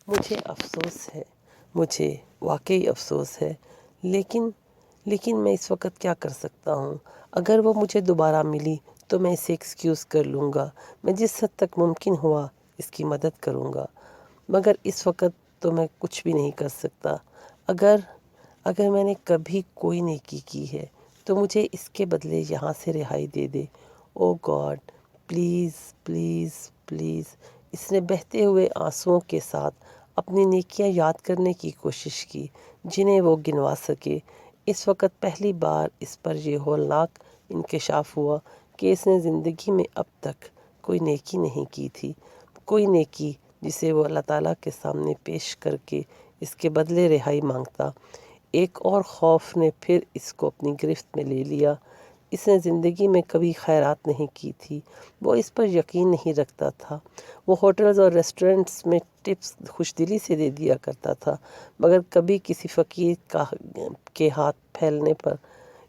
مجھے افسوس ہے، مجھے واقعی افسوس ہے، لیکن میں اس وقت کیا کر سکتا ہوں؟ اگر وہ مجھے دوبارہ ملی تو میں اسے ایکسکیوز کر لوں گا، میں جس حد تک ممکن ہوا اس کی مدد کروں گا، مگر اس وقت تو میں کچھ بھی نہیں کر سکتا۔ اگر میں نے کبھی کوئی نیکی کی ہے تو مجھے اس کے بدلے یہاں سے رہائی دے دے۔ او گاڈ، پلیز پلیز پلیز۔ اس نے بہتے ہوئے آنسوؤں کے ساتھ اپنی نیکیاں یاد کرنے کی کوشش کی جنہیں وہ گنوا سکے۔ اس وقت پہلی بار اس پر یہ ہولناک انکشاف ہوا کہ اس نے زندگی میں اب تک کوئی نیکی نہیں کی تھی، کوئی نیکی جسے وہ اللہ تعالیٰ کے سامنے پیش کر کے اس کے بدلے رہائی مانگتا۔ ایک اور خوف نے پھر اس کو اپنی گرفت میں لے لیا۔ اس نے زندگی میں کبھی خیرات نہیں کی تھی، وہ اس پر یقین نہیں رکھتا تھا۔ وہ ہوٹلز اور ریسٹورنٹس میں ٹپس خوش دلی سے دے دیا کرتا تھا، مگر کبھی کسی فقیر کے ہاتھ پھیلنے پر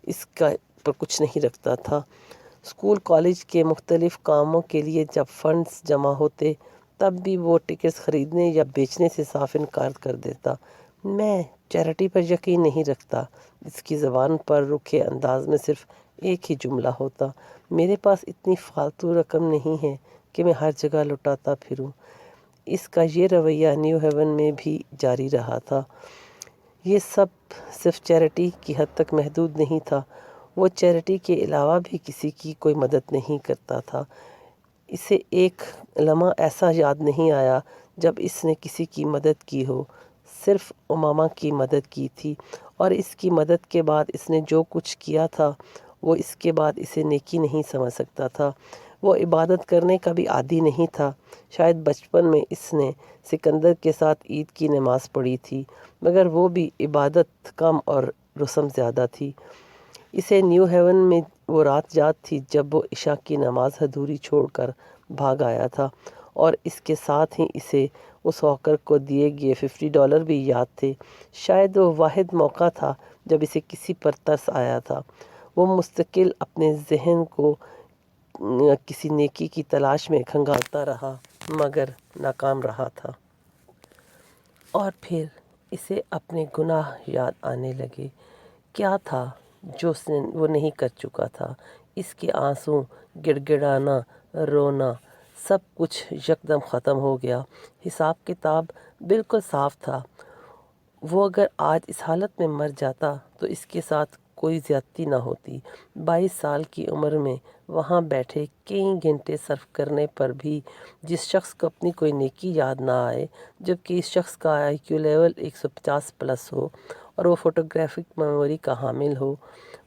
اس پر کچھ نہیں رکھتا تھا۔ اسکول کالج کے مختلف کاموں کے لیے جب فنڈز جمع ہوتے تب بھی وہ ٹکٹس خریدنے یا بیچنے سے صاف انکار کر دیتا۔ میں چیریٹی پر یقین نہیں رکھتا۔ اس کی زبان پر رکھے انداز میں صرف ایک ہی جملہ ہوتا، میرے پاس اتنی فالتو رقم نہیں ہے کہ میں ہر جگہ لٹاتا پھروں۔ اس کا یہ رویہ نیو ہیون میں بھی جاری رہا تھا۔ یہ سب صرف چیریٹی کی حد تک محدود نہیں تھا، وہ چیریٹی کے علاوہ بھی کسی کی کوئی مدد نہیں کرتا تھا۔ اسے ایک لمحہ ایسا یاد نہیں آیا جب اس نے کسی کی مدد کی ہو، صرف امامہ کی مدد کی تھی، اور اس کی مدد کے بعد اس نے جو کچھ کیا تھا وہ اس کے بعد اسے نیکی نہیں سمجھ سکتا تھا۔ وہ عبادت کرنے کا بھی عادی نہیں تھا۔ شاید بچپن میں اس نے سکندر کے ساتھ عید کی نماز پڑھی تھی، مگر وہ بھی عبادت کم اور رسم زیادہ تھی۔ اسے نیو ہیون میں وہ رات یاد تھی جب وہ عشاء کی نماز ادھوری چھوڑ کر بھاگ آیا تھا، اور اس کے ساتھ ہی اسے اس ہاکر کو دیے گئے $50 بھی یاد تھے۔ شاید وہ واحد موقع تھا جب اسے کسی پر ترس آیا تھا۔ وہ مستقل اپنے ذہن کو کسی نیکی کی تلاش میں کھنگالتا رہا مگر ناکام رہا تھا۔ اور پھر اسے اپنے گناہ یاد آنے لگے۔ کیا تھا جو وہ نہیں کر چکا تھا؟ اس کے آنسو، گڑ گڑانا، رونا، سب کچھ یکدم ختم ہو گیا۔ حساب کتاب بالکل صاف تھا۔ وہ اگر آج اس حالت میں مر جاتا تو اس کے ساتھ کوئی زیادتی نہ ہوتی۔ 22 سال کی عمر میں وہاں بیٹھے کئی گھنٹے صرف کرنے پر بھی جس شخص کو اپنی کوئی نیکی یاد نہ آئے، جبکہ اس شخص کا IQ لیول 150+ ہو اور وہ فوٹوگرافک میموری کا حامل ہو،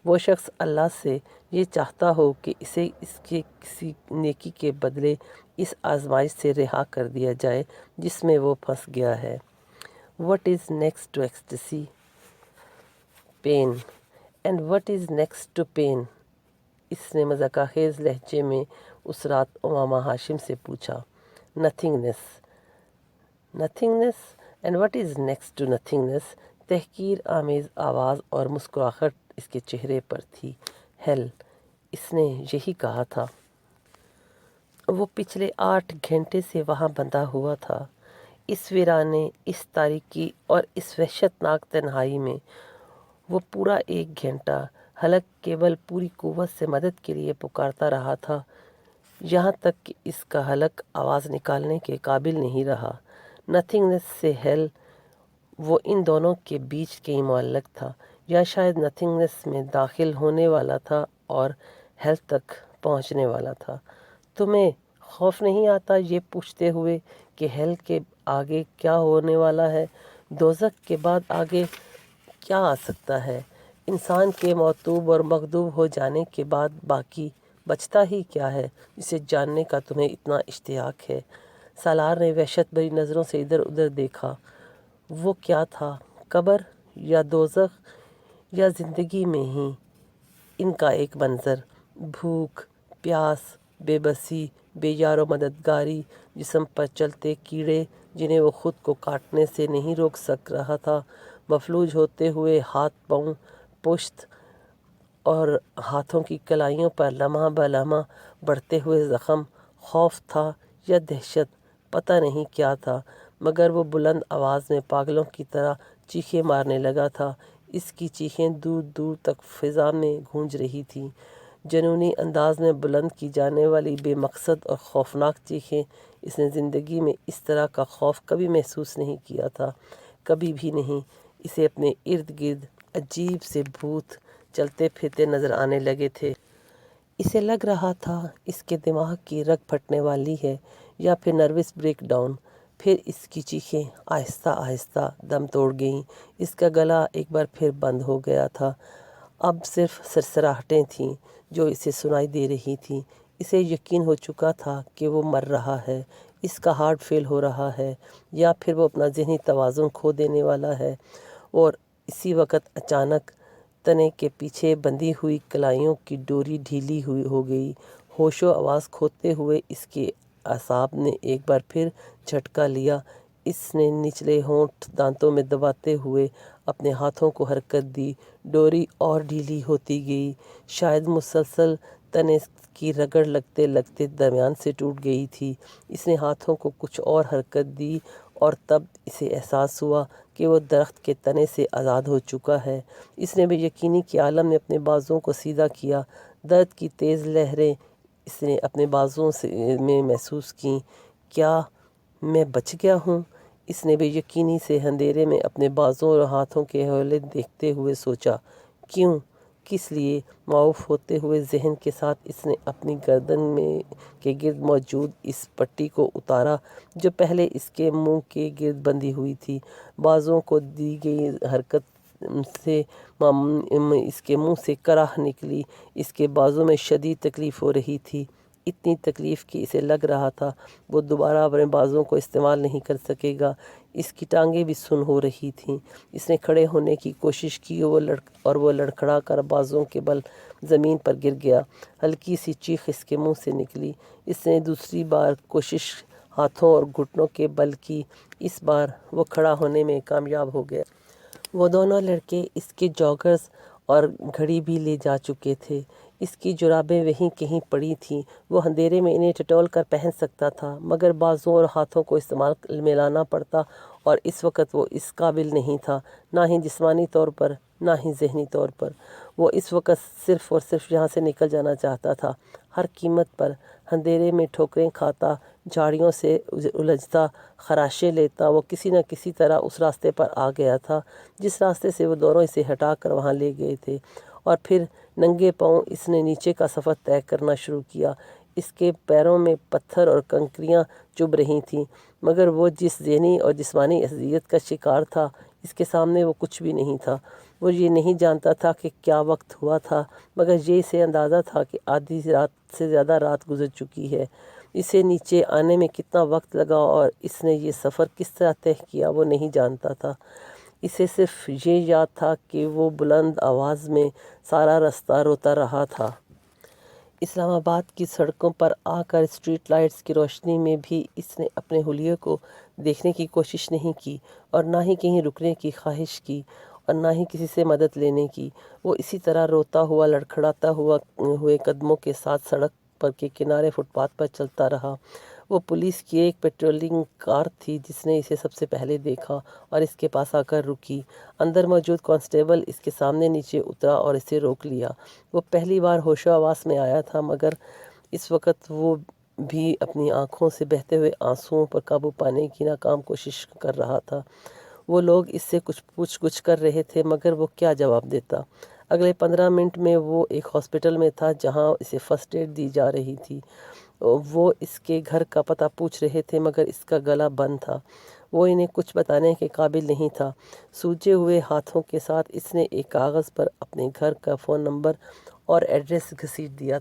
وہ شخص اللہ سے یہ چاہتا ہو کہ اسے اس کے کسی نیکی کے بدلے اس آزمائش سے رہا کر دیا جائے جس میں وہ پھنس گیا ہے۔ What is next to ecstasy? Pain. And what is next to pain? اس نے مذاقہ خیز لہجے میں اس رات امامہ ہاشم سے پوچھا۔ Nothingness. Nothingness? And what is next to nothingness? تحقیر آمیز آواز اور مسکراہٹ اس کے چہرے پر تھی۔ Hell. اس نے یہی کہا تھا۔ وہ پچھلے 8 گھنٹے سے وہاں بندھا ہوا تھا، اس ویرانے، اس تاریکی اور اس وحشت ناک تنہائی میں۔ وہ پورا 1 گھنٹہ حلق کے بل پوری قوت سے مدد کے لیے پکارتا رہا تھا، یہاں تک کہ اس کا حلق آواز نکالنے کے قابل نہیں رہا۔ نتھنگنس سے ہیل، وہ ان دونوں کے بیچ کہیں معلق تھا، یا شاید نتھنگنس میں داخل ہونے والا تھا اور ہیل تک پہنچنے والا تھا۔ تمہیں خوف نہیں آتا یہ پوچھتے ہوئے کہ ہیل کے آگے کیا ہونے والا ہے؟ دوزخ کے بعد آگے کیا آ سکتا ہے؟ انسان کے معتوب اور مغضوب ہو جانے کے بعد باقی بچتا ہی کیا ہے جسے جاننے کا تمہیں اتنا اشتیاق ہے؟ سالار نے وحشت بھری نظروں سے ادھر ادھر دیکھا۔ وہ کیا تھا؟ قبر یا دوزخ یا زندگی میں ہی ان کا ایک منظر؟ بھوک، پیاس، بے بسی، بے یار و مددگاری، جسم پر چلتے کیڑے جنہیں وہ خود کو کاٹنے سے نہیں روک سک رہا تھا، مفلوج ہوتے ہوئے ہاتھ، پاؤں، پشت اور ہاتھوں کی کلائیوں پر لمحہ بہ لمحہ بڑھتے ہوئے زخم۔ خوف تھا یا دہشت؟ پتہ نہیں کیا تھا، مگر وہ بلند آواز میں پاگلوں کی طرح چیخیں مارنے لگا تھا۔ اس کی چیخیں دور دور تک فضا میں گونج رہی تھیں، جنونی انداز میں بلند کی جانے والی بے مقصد اور خوفناک چیخیں۔ اس نے زندگی میں اس طرح کا خوف کبھی محسوس نہیں کیا تھا، کبھی بھی نہیں۔ اسے اپنے ارد گرد عجیب سے بھوت چلتے پھرتے نظر آنے لگے تھے۔ اسے لگ رہا تھا اس کے دماغ کی رگ پھٹنے والی ہے یا پھر نروس بریک ڈاؤن۔ پھر اس کی چیخیں آہستہ آہستہ دم توڑ گئیں۔ اس کا گلا ایک بار پھر بند ہو گیا تھا۔ اب صرف سرسراہٹیں تھیں جو اسے سنائی دے رہی تھیں۔ اسے یقین ہو چکا تھا کہ وہ مر رہا ہے، اس کا ہارٹ فیل ہو رہا ہے، یا پھر وہ اپنا ذہنی توازن کھو دینے والا ہے۔ اور اسی وقت اچانک تنے کے پیچھے بندھی ہوئی کلائیوں کی ڈوری ڈھیلی ہو گئی۔ ہوش و آواز کھوتے ہوئے اس کے اعصاب نے ایک بار پھر جھٹکا لیا۔ اس نے نچلے ہونٹ دانتوں میں دباتے ہوئے اپنے ہاتھوں کو حرکت دی۔ ڈوری اور ڈھیلی ہوتی گئی، شاید مسلسل تنے کی رگڑ لگتے لگتے درمیان سے ٹوٹ گئی تھی۔ اس نے ہاتھوں کو کچھ اور حرکت دی اور تب اسے احساس ہوا کہ وہ درخت کے تنے سے آزاد ہو چکا ہے۔ اس نے بے یقینی کے عالم میں اپنے بازوؤں کو سیدھا کیا۔ درد کی تیز لہریں اس نے اپنے بازوؤں میں محسوس کیں۔ کیا میں بچ گیا ہوں؟ اس نے بے یقینی سے اندھیرے میں اپنے بازوؤں اور ہاتھوں کے حوالے دیکھتے ہوئے سوچا۔ کیوں؟ کس لیے؟ معاف ہوتے ہوئے ذہن کے ساتھ اس نے اپنی گردن کے گرد موجود اس پٹی کو اتارا جو پہلے اس کے منہ کے گرد بندھی ہوئی تھی۔ بازوؤں کو دی گئی حرکت سے اس کے منہ سے کراہ نکلی۔ اس کے بازو میں شدید تکلیف ہو رہی تھی، اتنی تکلیف کہ اسے لگ رہا تھا وہ دوبارہ اپنے بازوؤں کو استعمال نہیں کر سکے گا۔ اس کی ٹانگیں بھی سن ہو رہی تھیں۔ اس نے کھڑے ہونے کی کوشش کی اور وہ لڑکھڑا کر بازوؤں کے بل زمین پر گر گیا۔ ہلکی سی چیخ اس کے منہ سے نکلی۔ اس نے دوسری بار کوشش ہاتھوں اور گھٹنوں کے بل کی۔ اس بار وہ کھڑا ہونے میں کامیاب ہو گیا۔ وہ دونوں لڑکے اس کے جوگرز اور گھڑی بھی لے جا چکے تھے۔ اس کی جرابیں وہیں کہیں پڑی تھیں۔ وہ اندھیرے میں انہیں ٹٹول کر پہن سکتا تھا، مگر بازوؤں اور ہاتھوں کو استعمال میں لانا پڑتا اور اس وقت وہ اس قابل نہیں تھا، نہ ہی جسمانی طور پر نہ ہی ذہنی طور پر۔ وہ اس وقت صرف اور صرف یہاں سے نکل جانا چاہتا تھا، ہر قیمت پر۔ اندھیرے میں ٹھوکریں کھاتا، جھاڑیوں سے الجھتا، خراشیں لیتا، وہ کسی نہ کسی طرح اس راستے پر آ گیا تھا جس راستے سے وہ دونوں اسے ہٹا کر وہاں لے گئے تھے۔ اور پھر ننگے پاؤں اس نے نیچے کا سفر طے کرنا شروع کیا۔ اس کے پیروں میں پتھر اور کنکریاں چبھ رہی تھیں، مگر وہ جس ذہنی اور جسمانی اذیت کا شکار تھا، اس کے سامنے وہ کچھ بھی نہیں تھا۔ وہ یہ نہیں جانتا تھا کہ کیا وقت ہوا تھا، مگر یہ اسے اندازہ تھا کہ آدھی رات سے زیادہ رات گزر چکی ہے۔ اسے نیچے آنے میں کتنا وقت لگا اور اس نے یہ سفر کس طرح طے کیا وہ نہیں جانتا تھا۔ اسے صرف یہ یاد تھا کہ وہ بلند آواز میں سارا راستہ روتا رہا تھا۔ اسلام آباد کی سڑکوں پر آ کر اسٹریٹ لائٹس کی روشنی میں بھی اس نے اپنے حلیے کو دیکھنے کی کوشش نہیں کی اور نہ ہی کہیں رکنے کی خواہش کی اور نہ ہی کسی سے مدد لینے کی۔ وہ اسی طرح روتا ہوا، لڑکھڑاتا ہوئے قدموں کے ساتھ سڑک پر کے کنارے فٹ پاتھ پر چلتا رہا۔ وہ پولیس کی ایک پیٹرولنگ کار تھی جس نے اسے سب سے پہلے دیکھا اور اس کے پاس آ کر رکی۔ اندر موجود کانسٹیبل اس کے سامنے نیچے اترا اور اسے روک لیا۔ وہ پہلی بار ہوش و حواس میں آیا تھا، مگر اس وقت وہ بھی اپنی آنکھوں سے بہتے ہوئے آنسوؤں پر قابو پانے کی ناکام کوشش کر رہا تھا۔ وہ لوگ اس سے کچھ پوچھ گچھ کر رہے تھے، مگر وہ کیا جواب دیتا؟ اگلے 15 منٹ میں وہ ایک ہاسپٹل میں تھا جہاں اسے فرسٹ ایڈ دی جا رہی تھی۔ وہ اس کے گھر کا پتہ پوچھ رہے تھے، مگر اس کا گلا بند تھا۔ وہ انہیں کچھ بتانے کے قابل نہیں تھا۔ سوجے ہوئے ہاتھوں کے ساتھ اس نے ایک کاغذ پر اپنے گھر کا فون نمبر اور ایڈریس گھسیٹ دیا۔